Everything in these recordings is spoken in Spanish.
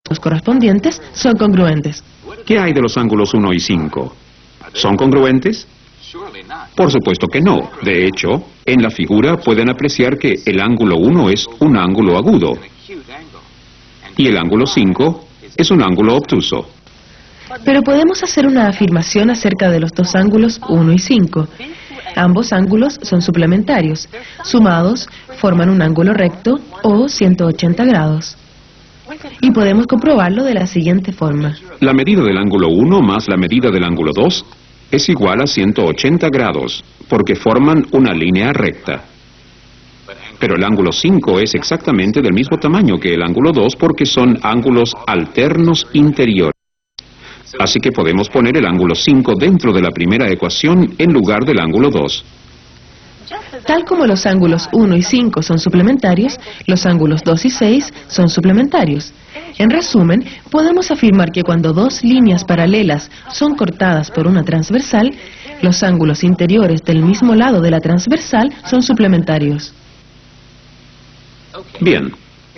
Los correspondientes son congruentes. ¿Qué hay de los ángulos 1 y 5? ¿Son congruentes? Por supuesto que no. De hecho, en la figura pueden apreciar que el ángulo 1 es un ángulo agudo y el ángulo 5 es un ángulo obtuso. Pero podemos hacer una afirmación acerca de los dos ángulos 1 y 5. Ambos ángulos son suplementarios. Sumados, forman un ángulo recto o 180 grados. Y podemos comprobarlo de la siguiente forma. La medida del ángulo 1 más la medida del ángulo 2 es igual a 180 grados, porque forman una línea recta. Pero el ángulo 5 es exactamente del mismo tamaño que el ángulo 2 porque son ángulos alternos interiores. Así que podemos poner el ángulo 5 dentro de la primera ecuación en lugar del ángulo 2. Tal como los ángulos 1 y 5 son suplementarios, los ángulos 2 y 6 son suplementarios. En resumen, podemos afirmar que cuando dos líneas paralelas son cortadas por una transversal, los ángulos interiores del mismo lado de la transversal son suplementarios. Bien,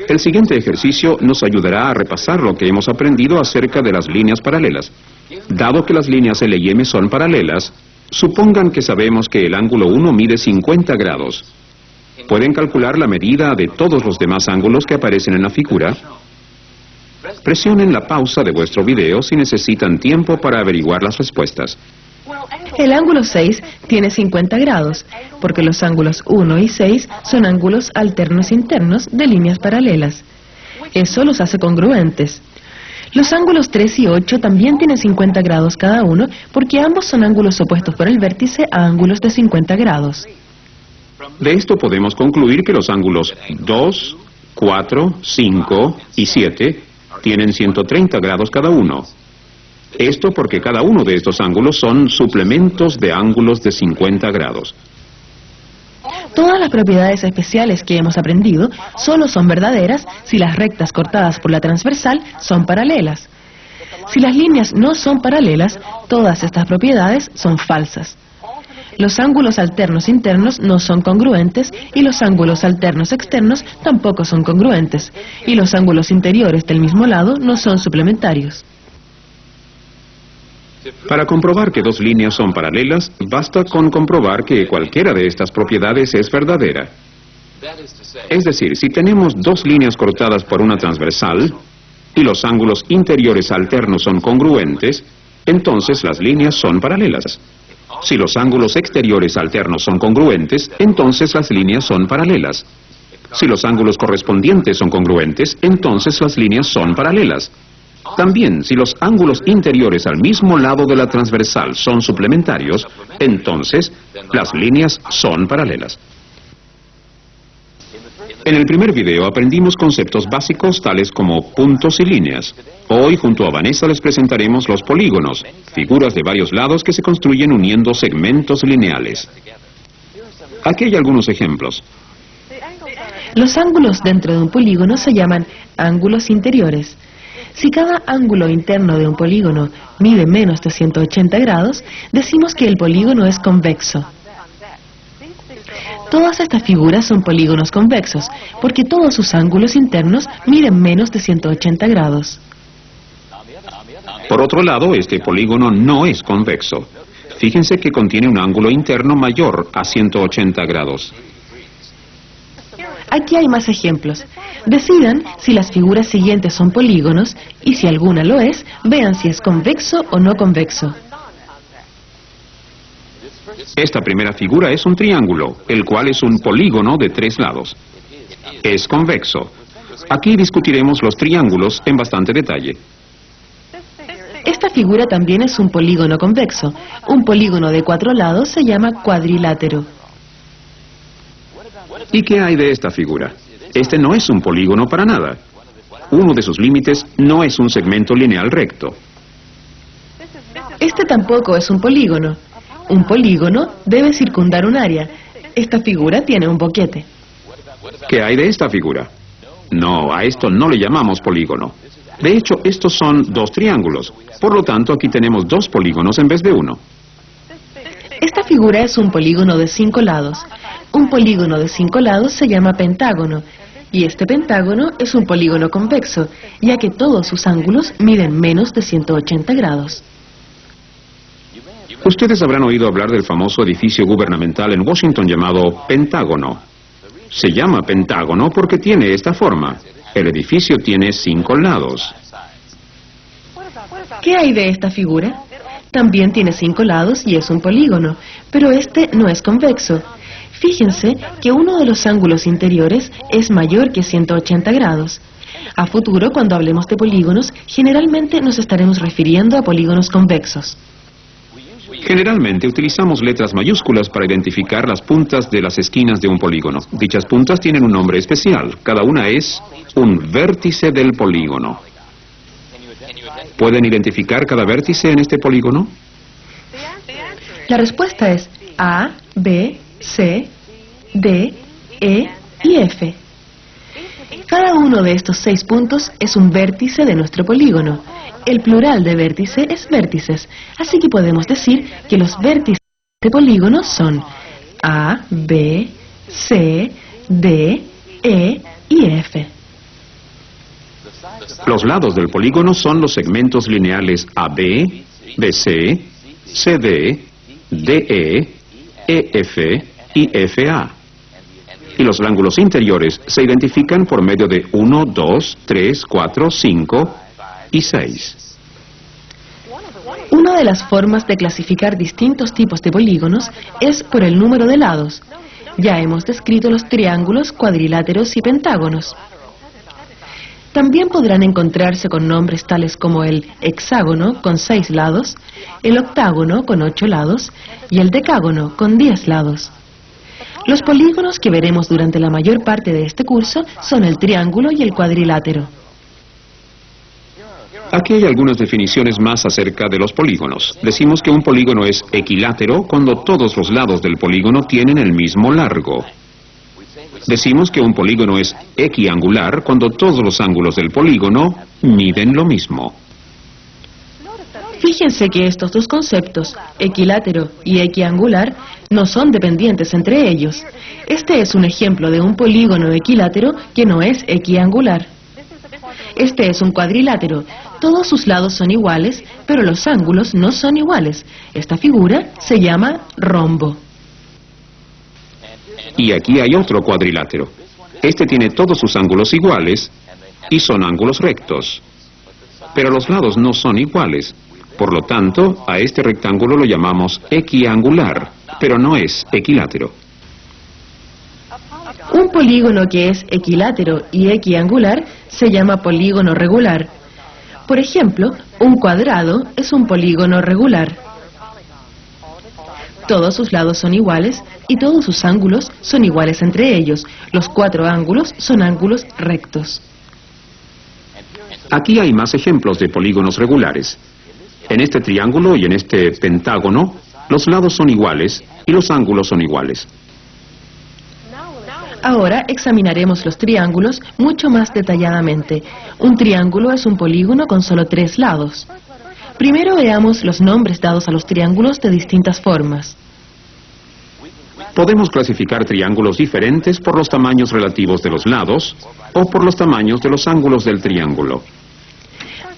el siguiente ejercicio nos ayudará a repasar lo que hemos aprendido acerca de las líneas paralelas. Dado que las líneas L y M son paralelas, supongan que sabemos que el ángulo 1 mide 50 grados. ¿Pueden calcular la medida de todos los demás ángulos que aparecen en la figura? Presionen la pausa de vuestro video si necesitan tiempo para averiguar las respuestas. El ángulo 6 tiene 50 grados, porque los ángulos 1 y 6 son ángulos alternos internos de líneas paralelas. Eso los hace congruentes. Los ángulos 3 y 8 también tienen 50 grados cada uno, porque ambos son ángulos opuestos por el vértice a ángulos de 50 grados. De esto podemos concluir que los ángulos 2, 4, 5 y 7 tienen 130 grados cada uno. Esto porque cada uno de estos ángulos son suplementos de ángulos de 50 grados. Todas las propiedades especiales que hemos aprendido solo son verdaderas si las rectas cortadas por la transversal son paralelas. Si las líneas no son paralelas, todas estas propiedades son falsas. Los ángulos alternos internos no son congruentes y los ángulos alternos externos tampoco son congruentes. Y los ángulos interiores del mismo lado no son suplementarios. Para comprobar que dos líneas son paralelas, basta con comprobar que cualquiera de estas propiedades es verdadera. Es decir, si tenemos dos líneas cortadas por una transversal y los ángulos interiores alternos son congruentes, entonces las líneas son paralelas. Si los ángulos exteriores alternos son congruentes, entonces las líneas son paralelas. Si los ángulos correspondientes son congruentes, entonces las líneas son paralelas. También, si los ángulos interiores al mismo lado de la transversal son suplementarios, entonces las líneas son paralelas. En el primer video aprendimos conceptos básicos tales como puntos y líneas. Hoy, junto a Vanessa, les presentaremos los polígonos, figuras de varios lados que se construyen uniendo segmentos lineales. Aquí hay algunos ejemplos. Los ángulos dentro de un polígono se llaman ángulos interiores. Si cada ángulo interno de un polígono mide menos de 180 grados, decimos que el polígono es convexo. Todas estas figuras son polígonos convexos, porque todos sus ángulos internos miden menos de 180 grados. Por otro lado, este polígono no es convexo. Fíjense que contiene un ángulo interno mayor a 180 grados. Aquí hay más ejemplos. Decidan si las figuras siguientes son polígonos y si alguna lo es, vean si es convexo o no convexo. Esta primera figura es un triángulo, el cual es un polígono de 3 lados. Es convexo. Aquí discutiremos los triángulos en bastante detalle. Esta figura también es un polígono convexo. Un polígono de 4 lados se llama cuadrilátero. ¿Y qué hay de esta figura? Este no es un polígono para nada. Uno de sus límites no es un segmento lineal recto. Este tampoco es un polígono. Un polígono debe circundar un área. Esta figura tiene un boquete. ¿Qué hay de esta figura? No, a esto no le llamamos polígono. De hecho, estos son dos triángulos. Por lo tanto, aquí tenemos dos polígonos en vez de uno. Esta figura es un polígono de 5 lados. Un polígono de 5 lados se llama pentágono. Y este pentágono es un polígono convexo, ya que todos sus ángulos miden menos de 180 grados. Ustedes habrán oído hablar del famoso edificio gubernamental en Washington llamado Pentágono. Se llama Pentágono porque tiene esta forma. El edificio tiene 5 lados. ¿Qué hay de esta figura? También tiene 5 lados y es un polígono, pero este no es convexo. Fíjense que uno de los ángulos interiores es mayor que 180 grados. A futuro, cuando hablemos de polígonos, generalmente nos estaremos refiriendo a polígonos convexos. Generalmente utilizamos letras mayúsculas para identificar las puntas de las esquinas de un polígono. Dichas puntas tienen un nombre especial. Cada una es un vértice del polígono. ¿Pueden identificar cada vértice en este polígono? La respuesta es A, B, C, D, E y F. Cada uno de estos 6 puntos es un vértice de nuestro polígono. El plural de vértice es vértices, así que podemos decir que los vértices de polígono son A, B, C, D, E y F. Los lados del polígono son los segmentos lineales AB, BC, CD, DE, EF y FA. Y los ángulos interiores se identifican por medio de 1, 2, 3, 4, 5 y 6. Una de las formas de clasificar distintos tipos de polígonos es por el número de lados. Ya hemos descrito los triángulos, cuadriláteros y pentágonos. También podrán encontrarse con nombres tales como el hexágono con 6 lados, el octágono con 8 lados y el decágono con 10 lados. Los polígonos que veremos durante la mayor parte de este curso son el triángulo y el cuadrilátero. Aquí hay algunas definiciones más acerca de los polígonos. Decimos que un polígono es equilátero cuando todos los lados del polígono tienen el mismo largo. Decimos que un polígono es equiangular cuando todos los ángulos del polígono miden lo mismo. Fíjense que estos dos conceptos, equilátero y equiangular, no son dependientes entre ellos. Este es un ejemplo de un polígono equilátero que no es equiangular. Este es un cuadrilátero. Todos sus lados son iguales, pero los ángulos no son iguales. Esta figura se llama rombo. Y aquí hay otro cuadrilátero. Este tiene todos sus ángulos iguales y son ángulos rectos. Pero los lados no son iguales. Por lo tanto, a este rectángulo lo llamamos equiangular, pero no es equilátero. Un polígono que es equilátero y equiangular se llama polígono regular. Por ejemplo, un cuadrado es un polígono regular. Todos sus lados son iguales y todos sus ángulos son iguales entre ellos. Los 4 ángulos son ángulos rectos. Aquí hay más ejemplos de polígonos regulares. En este triángulo y en este pentágono, los lados son iguales y los ángulos son iguales. Ahora examinaremos los triángulos mucho más detalladamente. Un triángulo es un polígono con solo 3 lados. Primero veamos los nombres dados a los triángulos de distintas formas. Podemos clasificar triángulos diferentes por los tamaños relativos de los lados o por los tamaños de los ángulos del triángulo.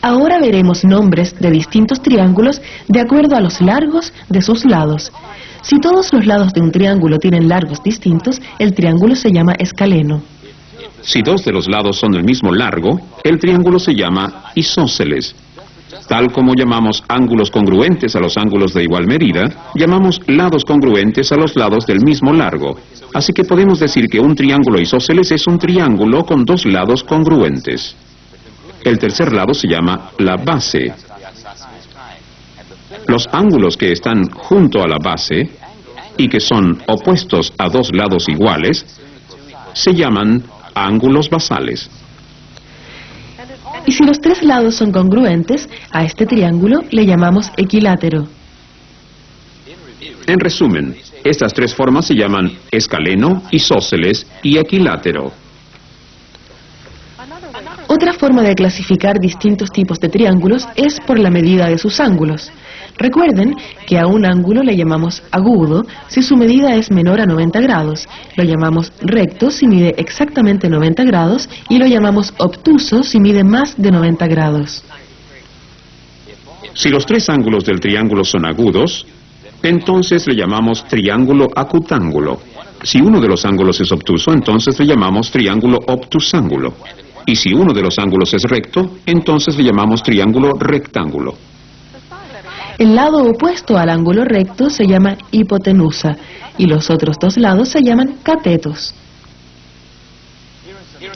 Ahora veremos nombres de distintos triángulos de acuerdo a los largos de sus lados. Si todos los lados de un triángulo tienen largos distintos, el triángulo se llama escaleno. Si 2 de los lados son del mismo largo, el triángulo se llama isósceles. Tal como llamamos ángulos congruentes a los ángulos de igual medida, llamamos lados congruentes a los lados del mismo largo. Así que podemos decir que un triángulo isósceles es un triángulo con 2 lados congruentes. El tercer lado se llama la base. Los ángulos que están junto a la base y que son opuestos a 2 lados iguales se llaman ángulos basales. Y si los 3 lados son congruentes, a este triángulo le llamamos equilátero. En resumen, estas 3 formas se llaman escaleno, isósceles y equilátero. Otra forma de clasificar distintos tipos de triángulos es por la medida de sus ángulos. Recuerden que a un ángulo le llamamos agudo si su medida es menor a 90 grados, lo llamamos recto si mide exactamente 90 grados y lo llamamos obtuso si mide más de 90 grados. Si los tres ángulos del triángulo son agudos, entonces le llamamos triángulo acutángulo. Si uno de los ángulos es obtuso, entonces le llamamos triángulo obtusángulo. Y si uno de los ángulos es recto, entonces le llamamos triángulo rectángulo. El lado opuesto al ángulo recto se llama hipotenusa y los otros dos lados se llaman catetos.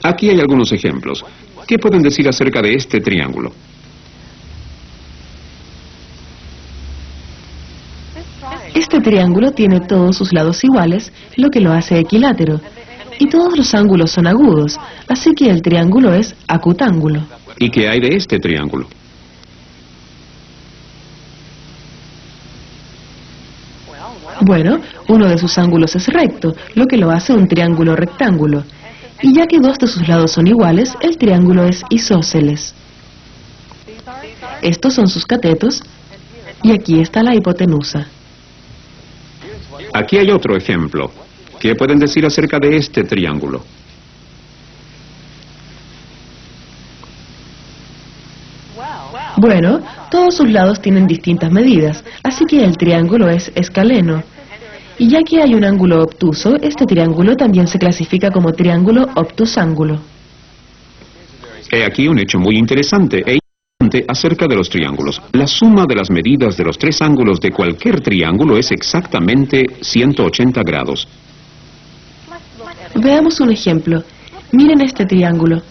Aquí hay algunos ejemplos. ¿Qué pueden decir acerca de este triángulo? Este triángulo tiene todos sus lados iguales, lo que lo hace equilátero. Y todos los ángulos son agudos, así que el triángulo es acutángulo. ¿Y qué hay de este triángulo? Bueno, uno de sus ángulos es recto, lo que lo hace un triángulo rectángulo. Y ya que dos de sus lados son iguales, el triángulo es isósceles. Estos son sus catetos, y aquí está la hipotenusa. Aquí hay otro ejemplo. ¿Qué pueden decir acerca de este triángulo? Bueno, todos sus lados tienen distintas medidas, así que el triángulo es escaleno. Y ya que hay un ángulo obtuso, este triángulo también se clasifica como triángulo obtusángulo. He aquí un hecho muy interesante e importante acerca de los triángulos. La suma de las medidas de los tres ángulos de cualquier triángulo es exactamente 180 grados. Veamos un ejemplo. Miren este triángulo.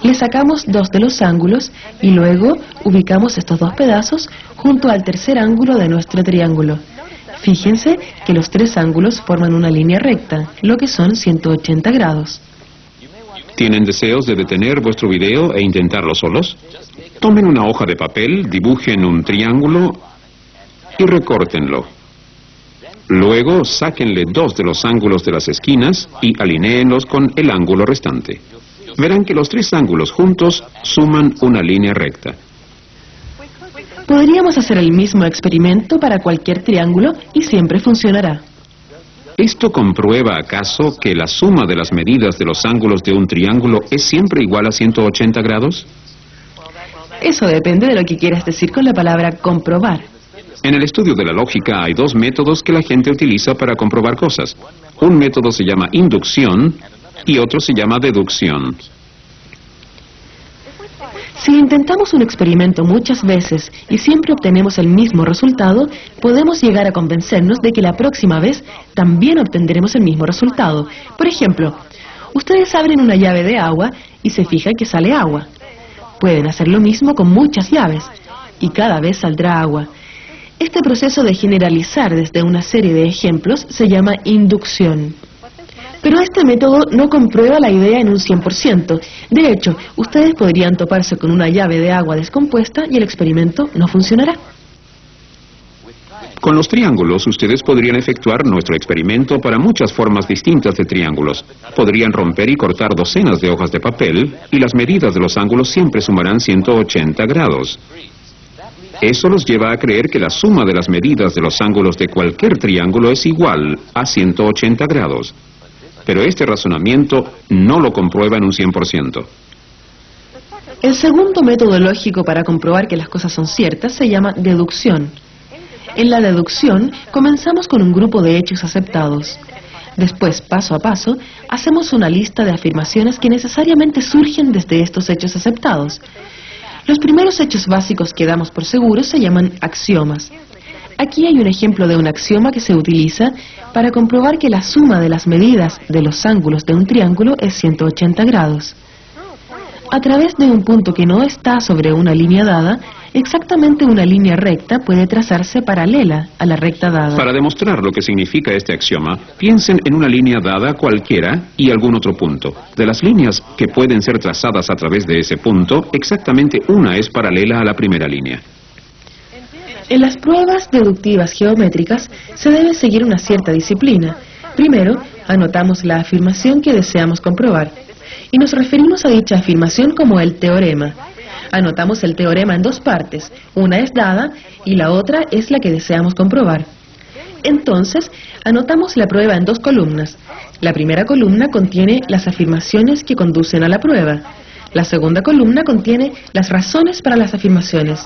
Le sacamos dos de los ángulos y luego ubicamos estos dos pedazos junto al tercer ángulo de nuestro triángulo. Fíjense que los tres ángulos forman una línea recta, lo que son 180 grados. ¿Tienen deseos de detener vuestro video e intentarlo solos? Tomen una hoja de papel, dibujen un triángulo y recórtenlo. Luego, sáquenle dos de los ángulos de las esquinas y alinéenlos con el ángulo restante. Verán que los tres ángulos juntos suman una línea recta. Podríamos hacer el mismo experimento para cualquier triángulo y siempre funcionará. ¿Esto comprueba acaso que la suma de las medidas de los ángulos de un triángulo es siempre igual a 180 grados? Eso depende de lo que quieras decir con la palabra comprobar. En el estudio de la lógica hay dos métodos que la gente utiliza para comprobar cosas. Un método se llama inducción y otro se llama deducción. Si intentamos un experimento muchas veces y siempre obtenemos el mismo resultado, podemos llegar a convencernos de que la próxima vez también obtendremos el mismo resultado. Por ejemplo, ustedes abren una llave de agua y se fijan que sale agua. Pueden hacer lo mismo con muchas llaves y cada vez saldrá agua. Este proceso de generalizar desde una serie de ejemplos se llama inducción. Pero este método no comprueba la idea en un 100%. De hecho, ustedes podrían toparse con una llave de agua descompuesta y el experimento no funcionará. Con los triángulos, ustedes podrían efectuar nuestro experimento para muchas formas distintas de triángulos. Podrían romper y cortar docenas de hojas de papel y las medidas de los ángulos siempre sumarán 180 grados. Eso los lleva a creer que la suma de las medidas de los ángulos de cualquier triángulo es igual a 180 grados. Pero este razonamiento no lo comprueba en un 100%. El segundo método lógico para comprobar que las cosas son ciertas se llama deducción. En la deducción, comenzamos con un grupo de hechos aceptados. Después, paso a paso, hacemos una lista de afirmaciones que necesariamente surgen desde estos hechos aceptados. Los primeros hechos básicos que damos por seguros se llaman axiomas. Aquí hay un ejemplo de un axioma que se utiliza para comprobar que la suma de las medidas de los ángulos de un triángulo es 180 grados. A través de un punto que no está sobre una línea dada, exactamente una línea recta puede trazarse paralela a la recta dada. Para demostrar lo que significa este axioma, piensen en una línea dada cualquiera y algún otro punto. De las líneas que pueden ser trazadas a través de ese punto, exactamente una es paralela a la primera línea. En las pruebas deductivas geométricas se debe seguir una cierta disciplina. Primero, anotamos la afirmación que deseamos comprobar. y nos referimos a dicha afirmación como el teorema. Anotamos el teorema en dos partes, una es dada y la otra es la que deseamos comprobar. Entonces, anotamos la prueba en dos columnas. La primera columna contiene las afirmaciones que conducen a la prueba. La segunda columna contiene las razones para las afirmaciones.